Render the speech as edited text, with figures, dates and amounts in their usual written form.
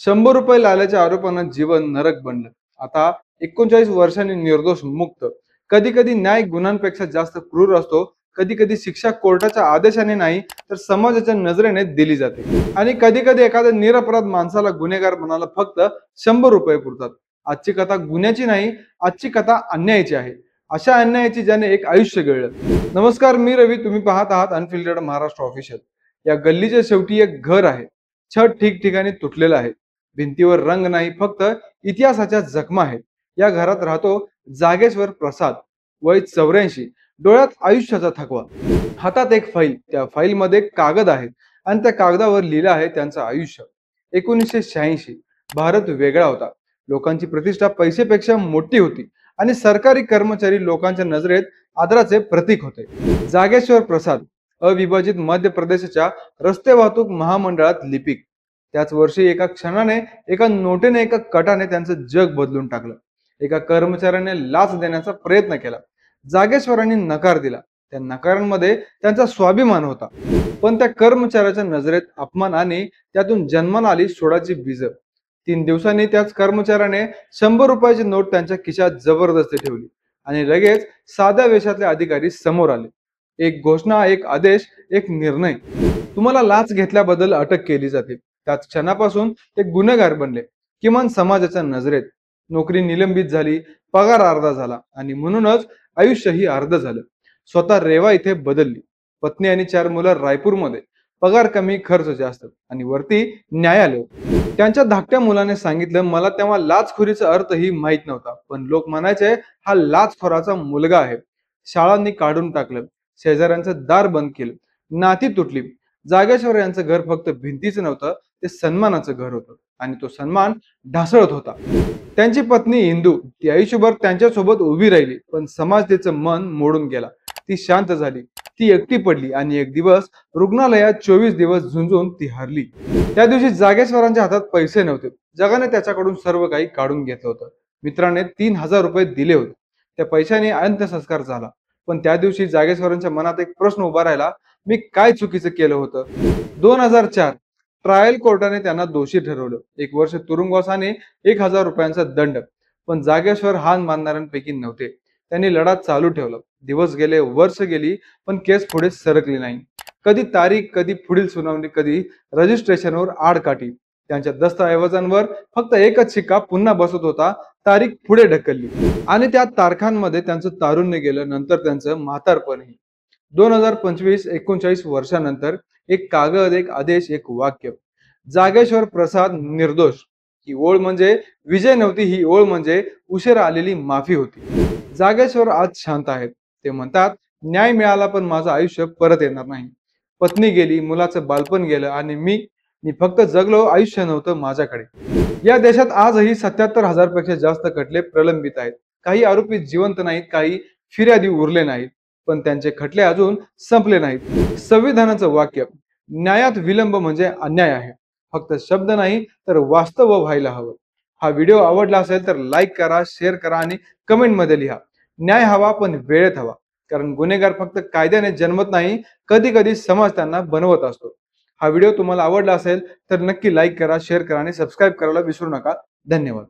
₹100 लाल्याच्या आरोपानं जीवन नरक बनलं. आता 39 वर्षांनी निर्दोष मुक्त. कधी कधी न्याय गुन्ह्यांपेक्षा जास्त क्रूर असतो. कधी कधी शिक्षा कोर्टाच्या आदेशाने नाही तर समाजाच्या नजरेने दिली जाते. आणि कधी कधी एखाद्या निरपराध माणसाला गुन्हेगार म्हणायला फक्त ₹100 पुरतात. आजची कथा गुन्ह्याची नाही, आजची कथा अन्यायाची आहे. अशा अन्यायाची ज्याने एक आयुष्य गिळलं. नमस्कार, मी रवी. तुम्ही पाहत आहात अनफिल्टर्ड महाराष्ट्र ऑफिशियल. या गल्लीच्या शेवटी एक घर आहे. छत ठिकठिकाणी तुटलेलं आहे. भिंतीवर रंग नाही, फक्त इतिहासाच्या जखमा आहेत. या घरात राहतो जागेश्वर प्रसाद, वय 84, डोळ्यात आयुष्याचा थकवा. हातात एक फाईल, त्या फाईल मध्ये कागद आहेत आणि त्या कागदावर लिहिलं आहे त्यांचं आयुष्य. 1986. भारत वेगळा होता. लोकांची प्रतिष्ठा पैसेपेक्षा मोठी होती आणि सरकारी कर्मचारी लोकांच्या नजरेत आदराचे प्रतीक होते. जागेश्वर प्रसाद अविभाजित मध्य प्रदेशच्या रस्ते वाहतूक महामंडळात लिपिक. त्याच वर्षी एका क्षणाने, एका नोटेने, एका कटाने त्यांचं जग बदलून टाकलं. एका कर्मचाऱ्याने लाच देण्याचा प्रयत्न केला. जागेश्वरांनी नकार दिला. त्या नकारांमध्ये त्यांचा स्वाभिमान होता. पण त्या कर्मचाऱ्याच्या नजरेत अपमान आणि त्यातून जन्माला आली सोडाची बीज. 3 दिवसांनी त्याच कर्मचाऱ्याने ₹100 नोट त्यांच्या खिशात जबरदस्ती ठेवली आणि लगेच साध्या वेशातले अधिकारी समोर आले. एक घोषणा, एक आदेश, एक निर्णय. तुम्हाला लाच घेतल्याबद्दल अटक केली जाते. त्याच क्षणापासून ते गुन्हेगार बनले, किमान समाजाच्या नजरेत. नोकरी निलंबित झाली, पगार अर्धा झाला आणि म्हणूनच आयुष्यही अर्ध झालं. स्वतः रेवा इथे बदलली. पत्नी आणि 4 मुलं रायपूरमध्ये. पगार कमी, खर्च जास्त आणि वरती न्यायालय. त्यांच्या धाकट्या मुलाने सांगितलं, मला तेव्हा लाचखोरीचा अर्थही माहित नव्हता, पण लोक म्हणायचे हा लाचखोराचा मुलगा आहे. शाळांनी काढून टाकलं, शेजाऱ्यांचं दार बंद केलं, नाती तुटली. जागेश्वर यांचं घर फक्त भिंतीचं नव्हतं, ते सन्मानाचं घर होतं आणि तो सन्मान ढासळत होता. त्यांची पत्नी इंदू, ती आयुष्यभर त्यांच्यासोबत उभी राहिली, पण समाज तिचं मन मोडून गेला. ती शांत झाली, ती एकटी पडली आणि एक दिवस रुग्णालयात 24 दिवस झुंजून ती हरली. त्या दिवशी जागेश्वरांच्या हातात पैसे नव्हते. जगाने त्याच्याकडून सर्व काही काढून घेतलं होतं. मित्राने ₹3000 दिले होते. त्या पैशाने अंत्यसंस्कार झाला. पण त्या दिवशी जागेश्वरांच्या मनात एक प्रश्न उभा राहिला, मी काय चुकीचं केलं होतं? 2004 ट्रायल कोर्टाने त्यांना दोषी ठरवलं. 1 वर्ष तुरुंगवास आणि ₹1000 दंड. पण जागेश्वर हार मानणाऱ्यांपैकी नव्हते. त्यांनी लढा चालू ठेवला. दिवस गेले, वर्ष गेली, पण केस पुढे सरकली नाही. कधी तारीख, कधी पुढील सुनावणी, कधी रजिस्ट्रेशनवर आडकाठी. त्यांच्या दस्तऐवजांवर फक्त एकच शिक्का पुन्हा बसत होता, तारीख पुढे ढकलली. आणि त्या तारखांमध्ये त्यांचं तारुण्य गेलं, नंतर त्यांचं म्हातारपणही. 2025, 39 वर्षानंतर एक कागद, एक आदेश, एक वाक्य. जागेश्वर प्रसाद निर्दोष. ही ओळ म्हणजे विजय नव्हती, ही ओळ म्हणजे उशिरा आलेली माफी होती. जागेश्वर आज शांत आहेत. ते म्हणतात, न्याय मिळाला पण माझं आयुष्य परत येणार नाही. पत्नी गेली, मुलाचं बालपण गेलं आणि मी मी फक्त जगलो, आयुष्य नव्हतं माझ्याकडे. या देशात आजही 77,000 पेक्षा जास्त खटले प्रलंबित आहेत. काही आरोपी जिवंत नाहीत, काही फिर्यादी उरले नाहीत, पण त्यांचे खटले अजून संपले नाहीत. संविधानाचं वाक्य, न्यायात विलंब म्हणजे अन्याय आहे. फक्त शब्द नाही तर वास्तव व्हायला हवं. हा व्हिडिओ आवडला असेल तर लाईक करा, शेअर करा आणि कमेंट मध्ये लिहा. न्याय हवा, पण वेळेत हवा. कारण गुन्हेगार फक्त कायद्याने जन्मत नाही, कधी कधी समाज त्यांना बनवत असतो. हा व्हिडिओ तुम्हाला आवडला असेल तर नक्की लाईक करा, शेअर करा आणि सबस्क्राईब करायला विसरू नका. धन्यवाद.